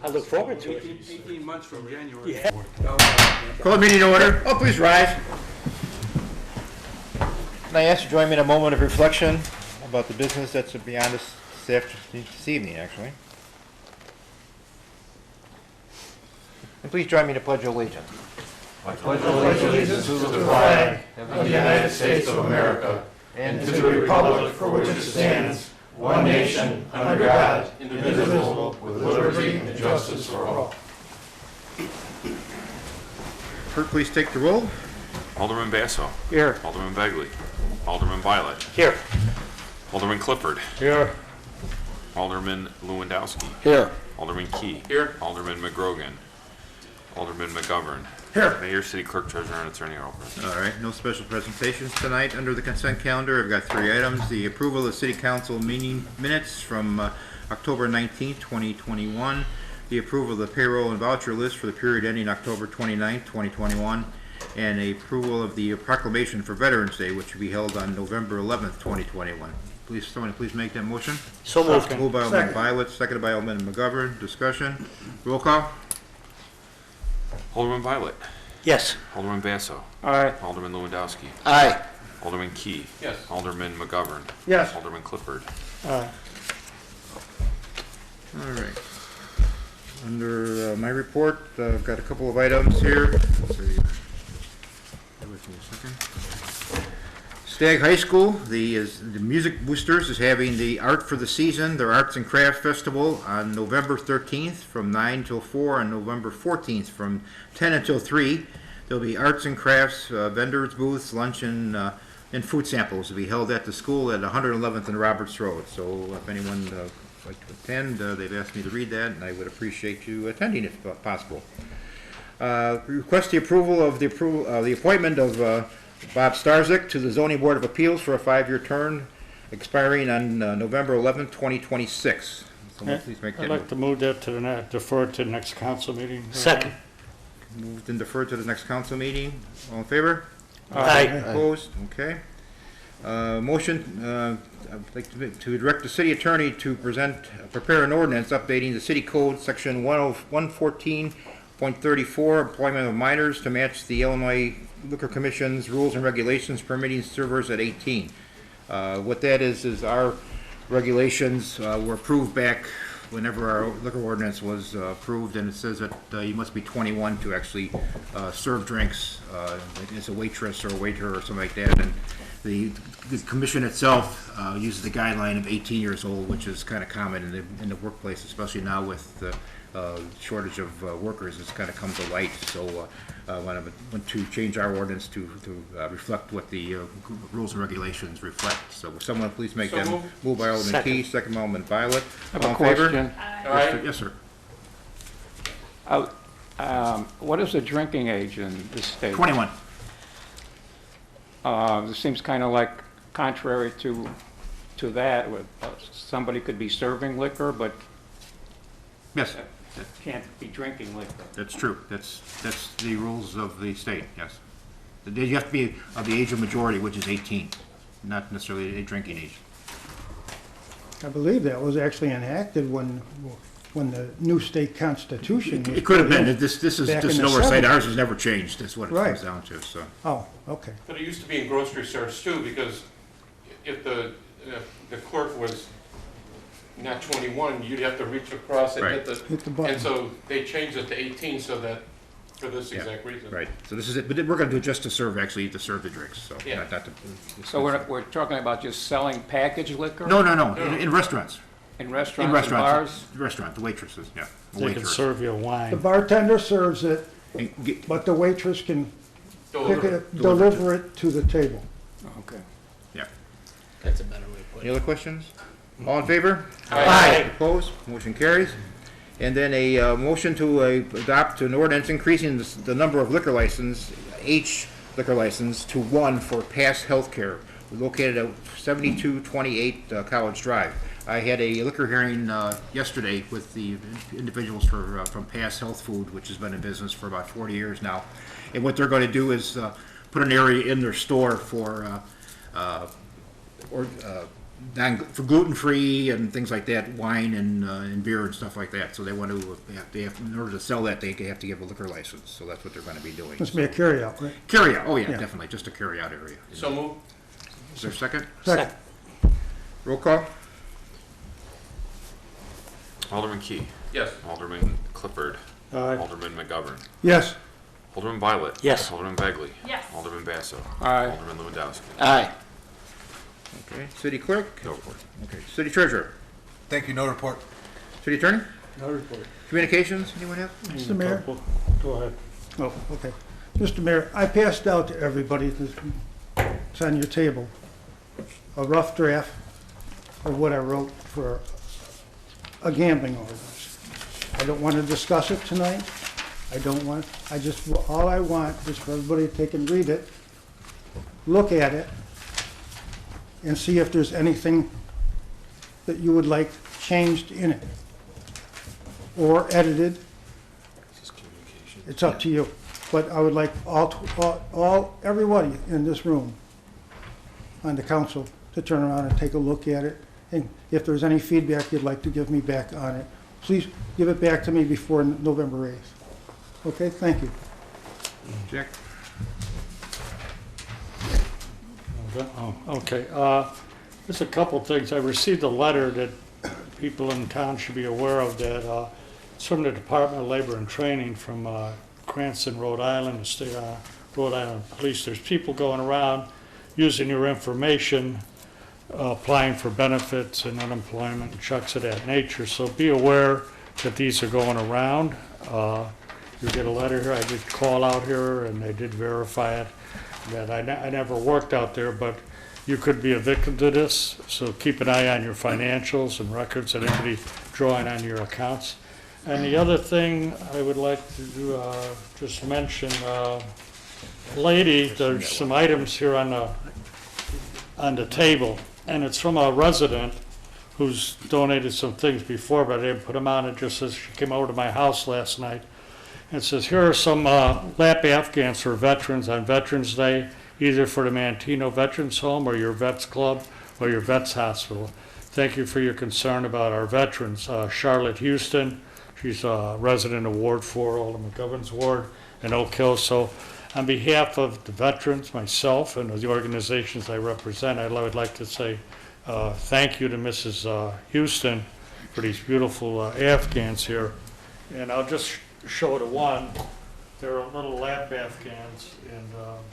I look forward to it. 18 months from January. Yeah. Call the meeting to order. Oh, please rise. And I ask you to join me in a moment of reflection about the business that's beyond us this evening, actually. And please join me to pledge allegiance. I pledge allegiance to the flag of the United States of America and to the republic for which it stands, one nation, under God, indivisible, with liberty and justice for all. Clerk, please take the roll. Alderman Basso. Here. Alderman Begley. Alderman Violet. Here. Alderman Clifford. Here. Alderman Lewandowski. Here. Alderman Key. Here. Alderman McGrogan. Alderman McGovern. Here. Mayor, City Clerk, Treasurer, and Attorney are all present. All right, no special presentations tonight. Under the consent calendar, I've got 3 items. The approval of City Council meeting minutes from October 19th, 2021. The approval of the payroll and voucher list for the period ending October 29th, 2021. And the approval of the proclamation for Veterans Day, which will be held on November 11th, 2021. Please, someone please make that motion. So moved. Moved by Alderman Violet, seconded by Alderman McGovern. Discussion. Roll call. Alderman Violet. Yes. Alderman Basso. Aye. Alderman Lewandowski. Aye. Alderman Key. Yes. Alderman McGovern. Yes. Alderman Clifford. Aye. All right. Under my report, I've got a couple of items here. Let's see. Bear with me a second. Stagg High School, the Music Boosters is having the Art for the Season, their Arts and Crafts Festival on November 13th from 9 till 4 and November 14th from 10 until 3. There'll be arts and crafts, vendors, booths, lunch, and food samples will be held at the school at 111th and Roberts Road. So if anyone would like to attend, they've asked me to read that, and I would appreciate you attending if possible. Request the approval of the appointment of Bob Starzyk to the Zoning Board of Appeals for a 5-year term expiring on November 11th, 2026. Someone please make that I'd like to move that to the defer to the next council meeting. Second. moved and deferred to the next council meeting. All in favor? Aye. Opposed? Okay. Motion, I'd like to direct the city attorney to prepare an ordinance updating the city code, section 114.34, employment of minors to match the Illinois Liquor Commission's rules and regulations permitting servers at 18. What that is our regulations were approved back whenever our liquor ordinance was approved, and it says that you must be 21 to actually serve drinks as a waitress or a waiter or something like that. And the commission itself uses the guideline of 18 years old, which is kind of common in the workplace, especially now with the shortage of workers. It's kind of come to light. So want to change our ordinance to reflect what the rules and regulations reflect. So will someone please make that move by Alderman Key, second by Alderman Violet. I have a All in favor? question. Yes, sir. What is the drinking age in this state? 21. This seems kind of like contrary to that. Somebody could be serving liquor, but Yes, can't be drinking liquor. that's true. That's the rules of the state, yes. You have to be of the age of majority, which is 18, not necessarily a drinking age. I believe that was actually enacted when the new state constitution was It could have put been. in. This is back just in an the oversight. 70s. Ours has never changed. That's what it Right. comes down to, so. Oh, okay. But it used to be in grocery stores too, because if the clerk was not 21, you'd have to reach across and Right. hit the Hit the button. and so they changed it to 18 so that, for this Yeah, exact reason. Right, so this is it, but we're gonna do it just to serve the drinks, so. Yeah. not to- So we're talking about just selling packaged liquor? No, in restaurants. In In restaurants and restaurants. bars? Restaurant, the waitresses, yeah. the They can waitress. serve you The wine. bartender serves it, And get- but the waitress can Deliver. deliver it to the table. Okay. Yeah. That's a better way to put Any it. other questions? All in favor? Aye. Opposed? Motion carries. And then a motion to adopt an ordinance increasing the number of liquor license, H liquor license, to 1 for Pass Healthcare, located at 7228 College Drive. I had a liquor hearing yesterday with the individuals from Pass Health Food, which has been in business for about 40 years now. And what they're going to do is put an area in their store for for gluten-free and things like that, wine and beer and stuff like that. So they want to, in order to sell that, they have to give a liquor license. So that's what they're going to be doing. Must be a carryout, right? Carry out, oh yeah, Yeah. definitely, just a carry-out area. So move. Is there a second? Second. Roll call? Alderman Key. Yes. Alderman Clifford. Aye. Alderman McGovern. Yes. Alderman Violet. Yes. Alderman Begley. Yes. Alderman Basso. Aye. Alderman Lewandowski. Aye. Okay, city clerk? No report. Okay, city treasurer? Thank you, no report. City attorney? No report. Communications, anyone have? Mr. Mayor? Go ahead. Oh, okay. Mr. Mayor, I passed out to everybody, it's on your table, a rough draft of what I wrote for a gambling ordinance. I don't want to discuss it tonight. All I want is for everybody to take and read it, look at it, and see if there's anything that you would like changed in it or edited. This is communication. It's up to you. But I would like everybody in this room on the council to turn around and take a look at it. And if there's any feedback you'd like to give me back on it, please give it back to me before November 8th. Okay, thank you. Jack? Oh, okay. Just a couple things. I received a letter that people in town should be aware of that it's from the Department of Labor and Training from Cranston, Rhode Island, the state Rhode Island Police. There's people going around using your information, applying for benefits and unemployment and checks of that nature. So be aware that these are going around. You get a letter here. I did call out here and they did verify it. That I never worked out there, but you could be a victim to this, so keep an eye on your financials and records and anybody drawing on your accounts. And the other thing I would like to just mention, lady, there's some items here on the table, and it's from a resident who's donated some things before, but I didn't put them on. It just says she came over to my house last night. It says, here are some lap Afghans for veterans on Veterans Day, either for the Mantino Veterans Home or your Vets Club or your Vets Hospital. Thank you for your concern about our veterans. Charlotte Houston, she's a resident of Ward 4, Alderman McGovern's ward in Oak Hill. So on behalf of the veterans, myself, and the organizations I represent, I would like to say thank you to Mrs. Houston for these beautiful Afghans here. And I'll just show the one. They're little lap Afghans, and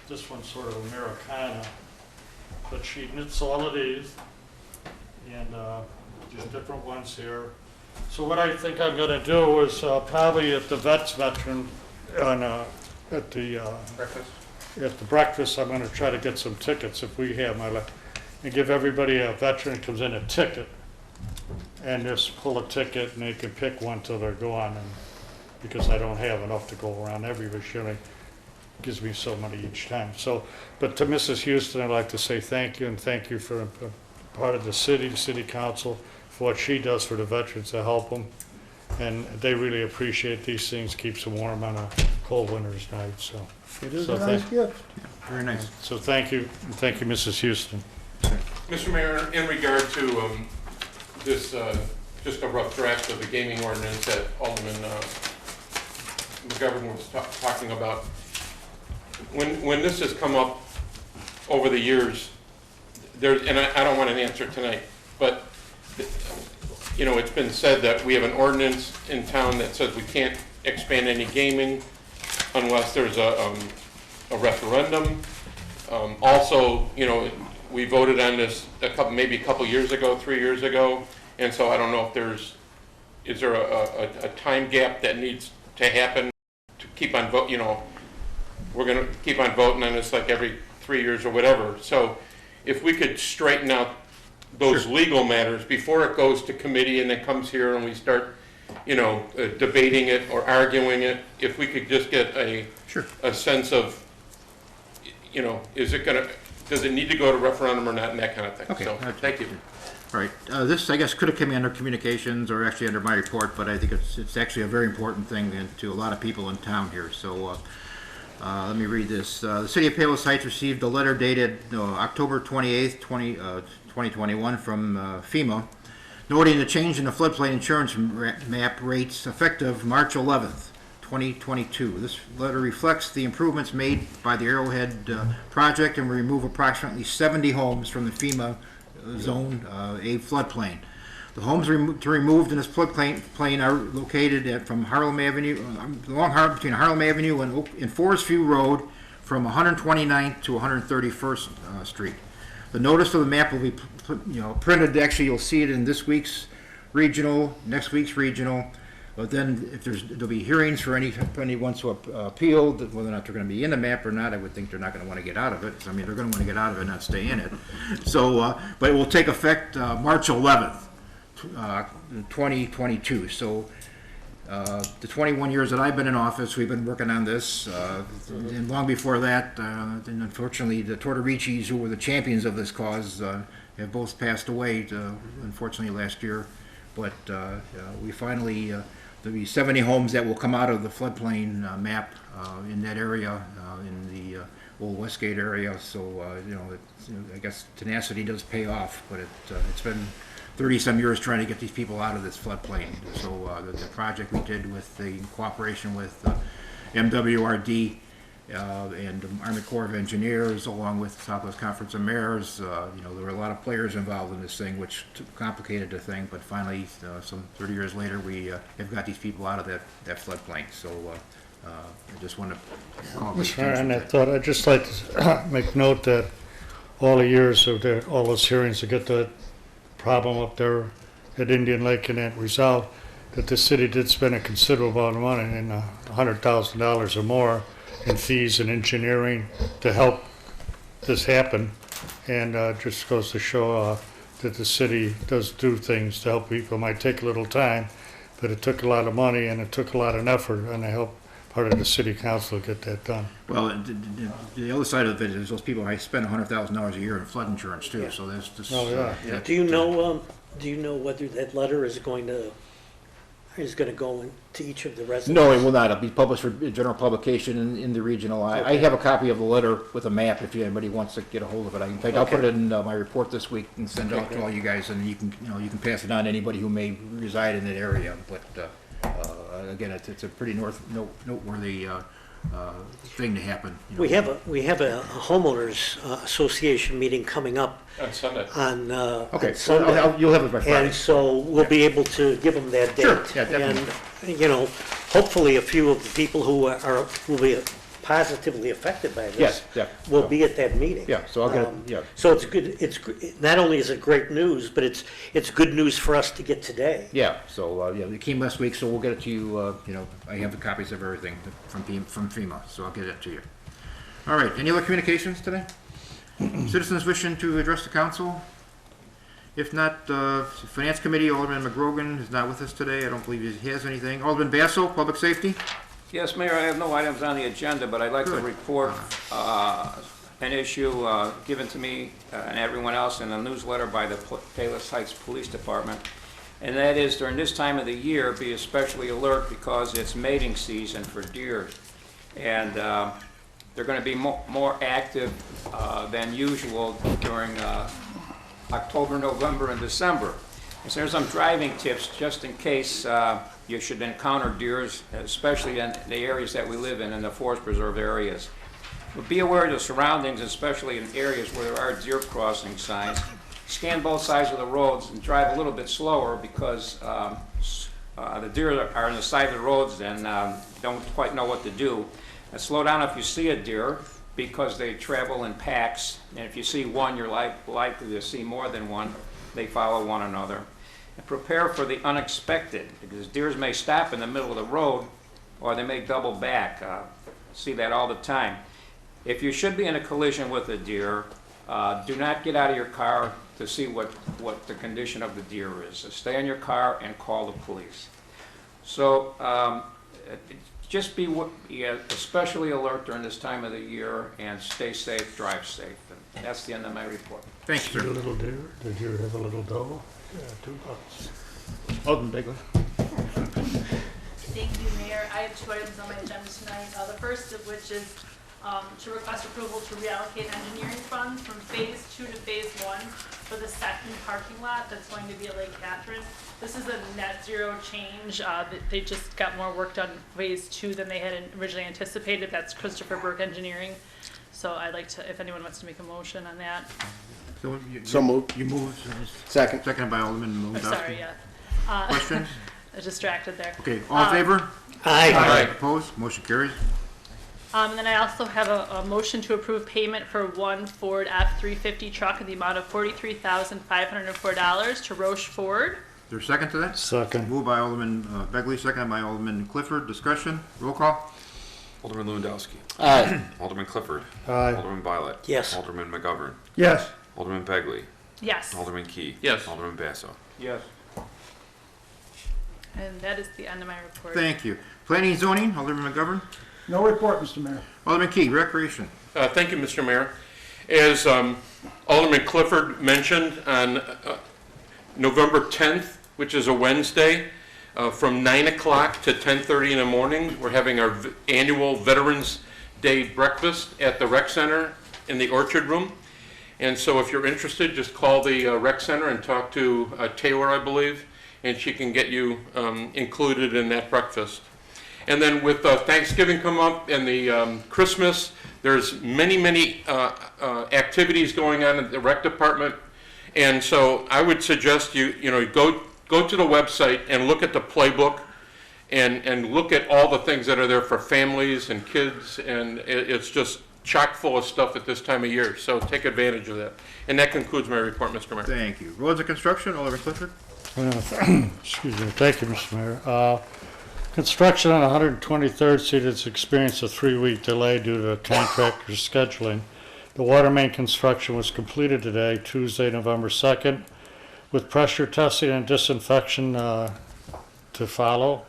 this one's sort of Americana, but she knits all of these, and just different ones here. So what I think I'm going to do is probably at the veteran at the breakfast, I'm going to try to get some tickets if we have and give everybody a veteran that comes in a ticket, and just pull a ticket, and they can pick one till they're gone. And because I don't have enough to go around everybody, she only gives me so many each time. So, but to Mrs. Houston, I'd like to say thank you, and thank you for part of the city council, for what she does for the veterans to help them. And they really appreciate these things, keeps them warm on a cold winter's night, so. It is So a nice gift. Very nice. So thank you, and thank you, Mrs. Houston. Mr. Mayor, in regard to this, just a rough draft of the gaming ordinance that Alderman McGovern was talking about, when this has come up over the years, and I don't want an answer tonight, but you know, it's been said that we have an ordinance in town that says we can't expand any gaming unless there's a referendum. Also, you know, we voted on this maybe a couple years ago, 3 years ago, and so I don't know if is there a time gap that needs to happen to keep on vote. You know, we're going to keep on voting on this like every 3 years or whatever. So if we could straighten out those legal matters before it goes to committee and then comes here and we start, you know, debating it or arguing it, if we could just get a sense of, you know, does it need to go to referendum or not, and that kind of thing. Okay. So, thank you. All right, this, I guess, could have come under communications or actually under my report, but I think it's actually a very important thing to a lot of people in town here. So Let me read this. The City of Palos Heights received a letter dated October 28th, 2021 from FEMA, noting the change in the floodplain insurance map rates effective March 11th, 2022. This letter reflects the improvements made by the Arrowhead project and will remove approximately 70 homes from the FEMA Zone A floodplain. The homes removed in this floodplain are located from Harlem Avenue, between Harlem Avenue and Forest View Road, from 129th to 131st Street. The notice of the map will be, printed. Actually, you'll see it in this week's regional, next week's regional. But then, if there'll be hearings for anyone to appeal, whether or not they're going to be in the map or not. I would think they're not going to want to get out of it. I mean, they're going to want to get out of it, not stay in it. So, but it will take effect March 11th. 2022. So the 21 years that I've been in office, we've been working on this, and long before that, and unfortunately the Tortoricis, who were the champions of this cause, have both passed away, unfortunately, last year. But we finally, there'll be 70 homes that will come out of the floodplain map in that area, in the old Westgate area. So I guess tenacity does pay off, but it's been 30-some years trying to get these people out of this floodplain. So the project we did in cooperation with MWRD and the Army Corps of Engineers, along with the Southwest Conference of Mayors, there were a lot of players involved in this thing, which complicated the thing. But finally, some 30 years later, we have got these people out of that floodplain. So I just want to call this attention. And I thought I'd just like to make note that all the years of all those hearings to get the problem up there at Indian Lake and that resolved, that the city did spend a considerable amount of money, and $100,000 or more in fees and engineering to help this happen. And just goes to show that the city does do things to help people. It might take a little time, but it took a lot of money and it took a lot of effort, and I helped part of the city council get that done. Well, the other side of it is those people spend $100,000 a year in flood insurance too. So there's this. Oh, yeah. Do you know whether that letter is going to go into each of the residents? No, it will not. It'll be published for general publication in the regional. I have a copy of the letter with a map if anybody wants to get a hold of it. In fact, I'll put it in my report this week and send it out to all you guys, and you can pass it on to anybody who may reside in that area. But again, it's a pretty noteworthy thing to happen. We have a homeowners association meeting coming up On Sunday. on Okay, Sunday. you'll have it by Friday. And so we'll be able to give them that date. Sure, yeah, definitely. And, hopefully a few of the people who will be positively affected by this Yes, yeah. will be at that meeting. Yeah, so I'll get it, yeah. So it's good, not only is it great news, but it's good news for us to get today. Yeah, so, it came last week, so we'll get it to you, I have the copies of everything from FEMA, so I'll get it to you. All right, any other communications today? Citizens wishing to address the council? If not, Finance Committee, Alderman McGrogan is not with us today. I don't believe he has anything. Alderman Basso, Public Safety? Yes, Mayor, I have no items on the agenda, but I'd like to report an issue given to me and everyone else in a newsletter by the Palos Heights Police Department. And that is, during this time of the year, be especially alert because it's mating season for deer. And they're going to be more active than usual during October, November, and December. And so there's some driving tips just in case you should encounter deers, especially in the areas that we live in the forest preserve areas. But be aware of the surroundings, especially in areas where there are deer crossing signs. Scan both sides of the roads and drive a little bit slower because the deer are on the side of the roads and don't quite know what to do. And slow down if you see a deer because they travel in packs, and if you see one, you're likely to see more than one. They follow one another. And prepare for the unexpected, because deers may stop in the middle of the road or they may double back. See that all the time. If you should be in a collision with a deer, do not get out of your car to see what the condition of the deer is. So stay in your car and call the police. So just be especially alert during this time of the year and stay safe, drive safe. And that's the end of my report. Thank you, See a sir. little deer? Did you have a little doe? Yeah, 2 bucks. Alderman Begley? Thank you, Mayor. I have 2 items on my agenda tonight. The first of which is to request approval to reallocate engineering funds from Phase 2 to Phase 1 for the second parking lot that's going to be at Lake Catherine. This is a net zero change. They just got more work done in Phase 2 than they had originally anticipated. That's Christopher Burke Engineering. So I'd like to, if anyone wants to make a motion on that. So moved. You moved. Second. Second by Alderman I'm Lewandowski. sorry, yeah. Questions? I was distracted there. Okay, all in favor? Aye. Opposed? Motion carries. And then I also have a motion to approve payment for one Ford F-350 truck in the amount of $43,504 to Roche Ford. Is there a second to that? Second. Moved by Alderman Begley, second by Alderman Clifford. Discussion? Roll call? Alderman Lewandowski. Aye. Alderman Clifford. Aye. Alderman Violet. Yes. Alderman McGovern. Yes. Alderman Begley. Yes. Alderman Key. Yes. Alderman Basso. Yes. And that is the end of my report. Thank you. Planning and zoning, Alderman McGovern. No report, Mr. Mayor. Alderman Key, recreation. Thank you, Mr. Mayor. As Alderman Clifford mentioned, on November 10th, which is a Wednesday, from 9 o'clock to 10:30 in the morning, we're having our annual Veterans Day breakfast at the Rec Center in the Orchard Room. And so if you're interested, just call the Rec Center and talk to Taylor, I believe, and she can get you included in that breakfast. And then with Thanksgiving come up and the Christmas, there's many activities going on at the rec department. And so I would suggest you go to the website and look at the playbook and look at all the things that are there for families and kids. And it's just chock full of stuff at this time of year. So take advantage of that. And that concludes my report, Mr. Mayor. Thank you. Roads and construction, Alderman Clifford. Excuse me. Thank you, Mr. Mayor. Construction on 123rd Street has experienced a 3-week delay due to contractor scheduling. The water main construction was completed today, Tuesday, November 2nd, with pressure testing and disinfection to follow.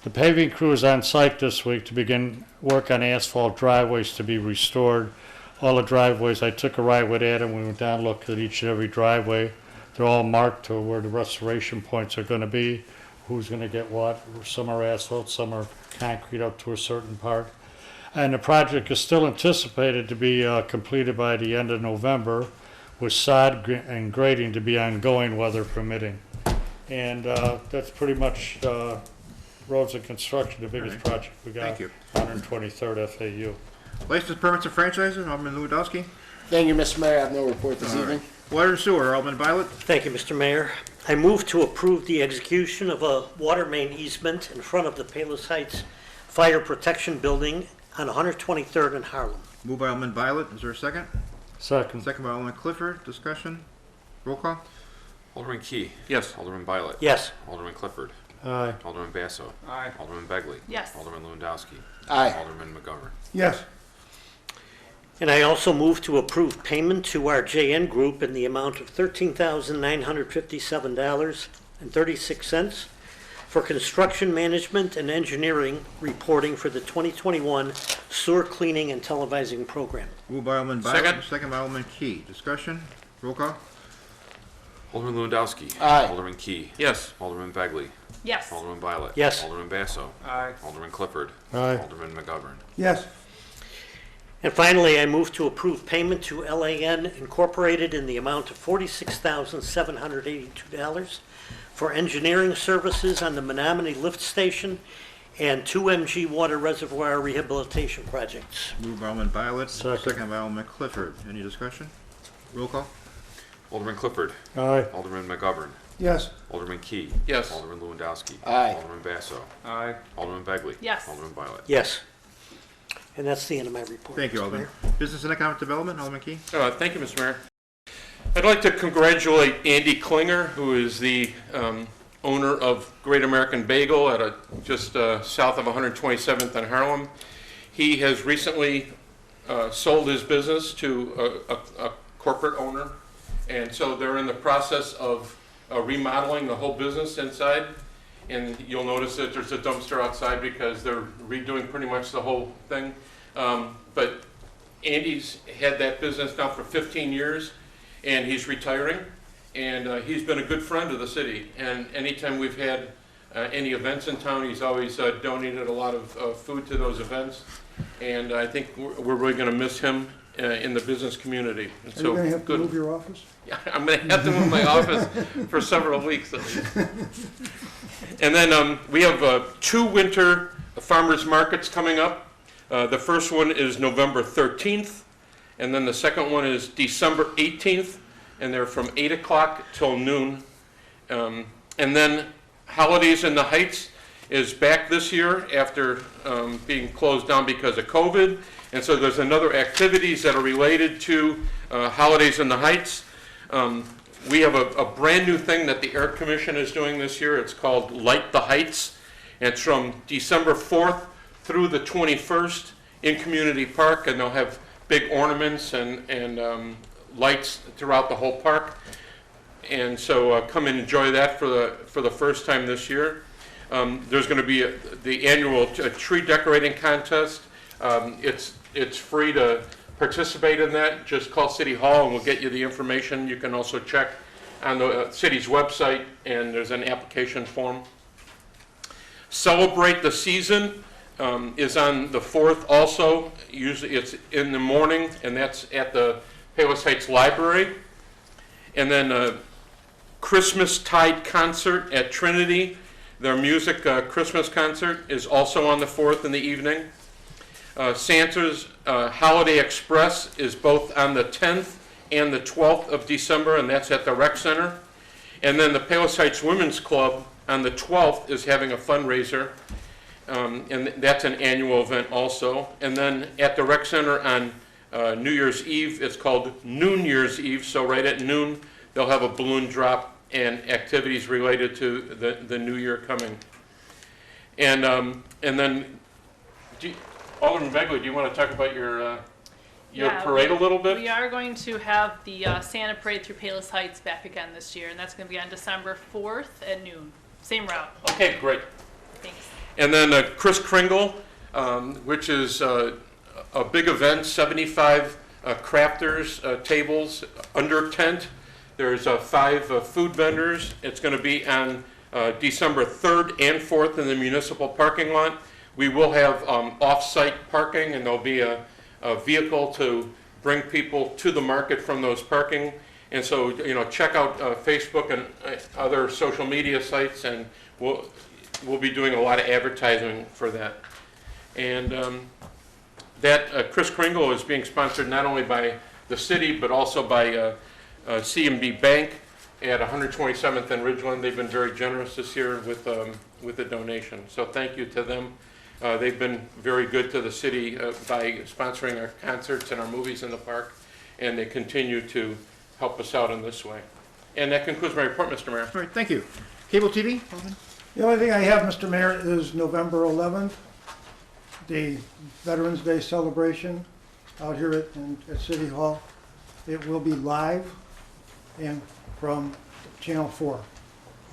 The paving crew is on site this week to begin work on asphalt driveways to be restored. All the driveways, I took a ride with Adam, we went down and looked at each and every driveway. They're all marked to where the restoration points are going to be. Who's going to get what. Some are asphalt, some are concrete up to a certain part. And the project is still anticipated to be completed by the end of November, with sod and grading to be ongoing, weather permitting. And that's pretty much roads and construction, the biggest project we got. Thank you. 123rd FAU. License, permits, and franchises, Alderman Lewandowski. Thank you, Mr. Mayor. I have no report this evening. Water and sewer, Alderman Violet. Thank you, Mr. Mayor. I move to approve the execution of a water main easement in front of the Palos Heights Fire Protection Building on 123rd in Harlem. Moved by Alderman Violet. Is there a second? Second. Second by Alderman Clifford. Discussion? Roll call? Alderman Key. Yes. Alderman Violet. Yes. Alderman Clifford. Aye. Alderman Basso. Aye. Alderman Begley. Yes. Alderman Lewandowski. Aye. Alderman McGovern. Yes. And I also move to approve payment to our JN Group in the amount of $13,957.36 for construction management and engineering reporting for the 2021 sewer cleaning and televising program. Moved by Alderman Violet. Second. Second by Alderman Key. Discussion? Roll call? Alderman Lewandowski. Aye. Alderman Key. Yes. Alderman Begley. Yes. Alderman Violet. Yes. Alderman Basso. Aye. Alderman Clifford. Aye. Alderman McGovern. Yes. And finally, I move to approve payment to LAN Incorporated in the amount of $46,782 for engineering services on the Menominee Lift Station and 2MG Water Reservoir Rehabilitation Projects. Moved by Alderman Violet. Second. Second by Alderman Clifford. Any discussion? Roll call? Alderman Clifford. Aye. Alderman McGovern. Yes. Alderman Key. Yes. Alderman Lewandowski. Aye. Alderman Basso. Aye. Alderman Begley. Yes. Alderman Violet. Yes. And that's the end of my report. Thank you, Mr. Alderman. Mayor. Business and Economic Development, Alderman Key. Thank you, Mr. Mayor. I'd like to congratulate Andy Klinger, who is the owner of Great American Bagel at just south of 127th in Harlem. He has recently sold his business to a corporate owner, and so they're in the process of remodeling the whole business inside. And you'll notice that there's a dumpster outside because they're redoing pretty much the whole thing. But Andy's had that business now for 15 years, and he's retiring. And he's been a good friend of the city. And anytime we've had any events in town. He's always donated a lot of food to those events, and I think we're really going to miss him in the business community. And Are you gonna have to good. move your office? Yeah, I'm going to have to move my office for several weeks at least. And then we have 2 winter farmers markets coming up. The first one is November 13th, and then the second one is December 18th, and they're from 8 o'clock till noon. And then Holidays in the Heights is back this year after being closed down because of COVID. And so there's another activities that are related to Holidays in the Heights. We have a brand new thing that the Air Commission is doing this year. It's called Light the Heights. And it's from December 4th through the 21st in Community Park, and they'll have big ornaments and lights throughout the whole park. And so come and enjoy that for the first time this year. There's going to be the annual tree decorating contest. It's free to participate in that. Just call City Hall and we'll get you the information. You can also check on the city's website, and there's an application form. Celebrate the Season is on the 4th also. Usually it's in the morning, and that's at the Palos Heights Library. And then Christmas Tide Concert at Trinity. Their music Christmas concert is also on the 4th in the evening. Santa's Holiday Express is both on the 10th and the 12th of December, and that's at the Rec Center. And then the Palos Heights Women's Club on the 12th is having a fundraiser, and that's an annual event also. And then at the Rec Center on New Year's Eve, it's called Noon Year's Eve, so right at noon they'll have a balloon drop and activities related to the new year coming. And then, Alderman Begley, do you want to talk about your parade a little bit? We are going to have the Santa Parade through Palos Heights back again this year, and that's going to be on December 4th at noon. Same route. Okay, great. Thanks. And then Chris Kringle, which is a big event, 75 crafters, tables under tent. There's 5 food vendors. It's going to be on December 3rd and 4th in the municipal parking lot. We will have off-site parking, and there'll be a vehicle to bring people to the market from those parking. And so, check out Facebook and other social media sites, and we'll be doing a lot of advertising for that. And that Chris Kringle is being sponsored not only by the city, but also by CMB Bank at 127th and Ridgeland. They've been very generous this year with the donation. So thank you to them. They've been very good to the city by sponsoring our concerts and our movies in the park, and they continue to help us out in this way. And that concludes my report, Mr. Mayor. All right, thank you. Cable TV? Alderman? The only thing I have, Mr. Mayor, is November 11th, the Veterans Day celebration out here at City Hall. It will be live and from Channel 4.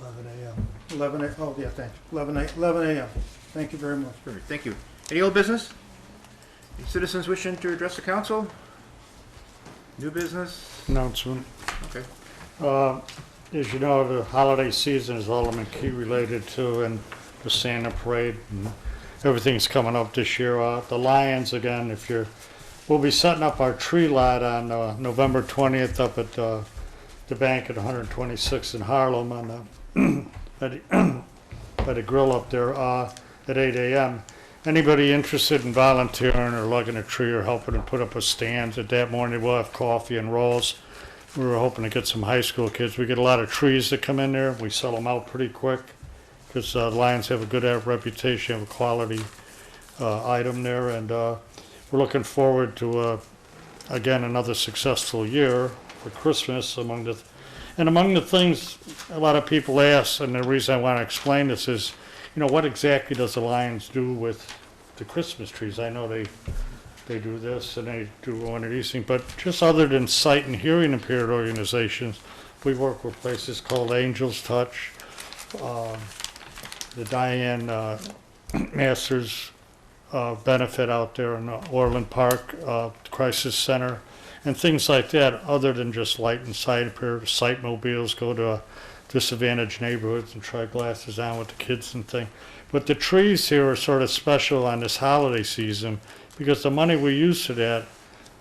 11 a.m. 11 a.m. Oh, yeah, thanks. 11 a.m. Thank you very much. Perfect, thank you. Any old business? Any citizens wishing to address the council? New business? Announcement. Okay. As you know, the holiday season is Alderman Key related to, and the Santa Parade, and everything's coming up this year. The Lions, again, we'll be setting up our tree lot on November 20th up at the bank at 126th in Harlem on by the grill up there at 8 a.m. Anybody interested in volunteering or lugging a tree or helping to put up a stand, at that morning we'll have coffee and rolls. We were hoping to get some high school kids. We get a lot of trees that come in there. We sell them out pretty quick because Lions have a good reputation, have a quality item there, and we're looking forward to again another successful year for Christmas. Among the things a lot of people ask, and the reason I want to explain this is, what exactly does the Lions do with the Christmas trees? I know they do this and they do one of these things, but just other than sight and hearing impaired organizations, we work with places called Angels Touch, the Diane Masters benefit out there in Orland Park, Crisis Center, and things like that, other than just light and sight impaired. Sight mobiles go to disadvantaged neighborhoods and try glasses on with the kids and thing. But the trees here are sort of special on this holiday season because the money we use for that,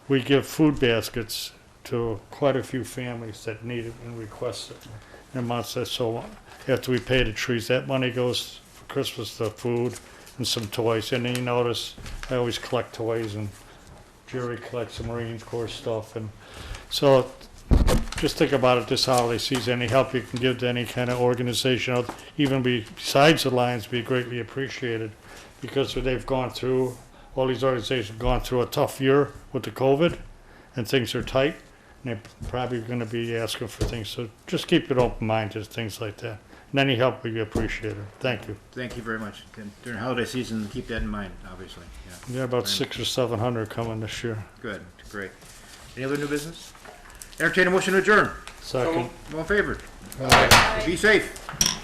we give food baskets to quite a few families that need it and request it. And Mom says, so after we pay the trees, that money goes for Christmas to food and some toys. And then you notice I always collect toys, and Jerry collects some Marine Corps stuff. And so just think about it this holiday season. Any help you can give to any kind of organization, even besides the Lions, be greatly appreciated, because they've gone through, all these organizations have gone through a tough year with the COVID, and things are tight, and they're probably going to be asking for things. So just keep an open mind to things like that. And any help will be appreciated. Thank you. Thank you very much. And during holiday season, keep that in mind, obviously. Yeah, Yeah, about 600 or 700 coming this year. good, great. Any other new business? Entertain a motion to adjourn. Second. All in favor? Aye. Be safe.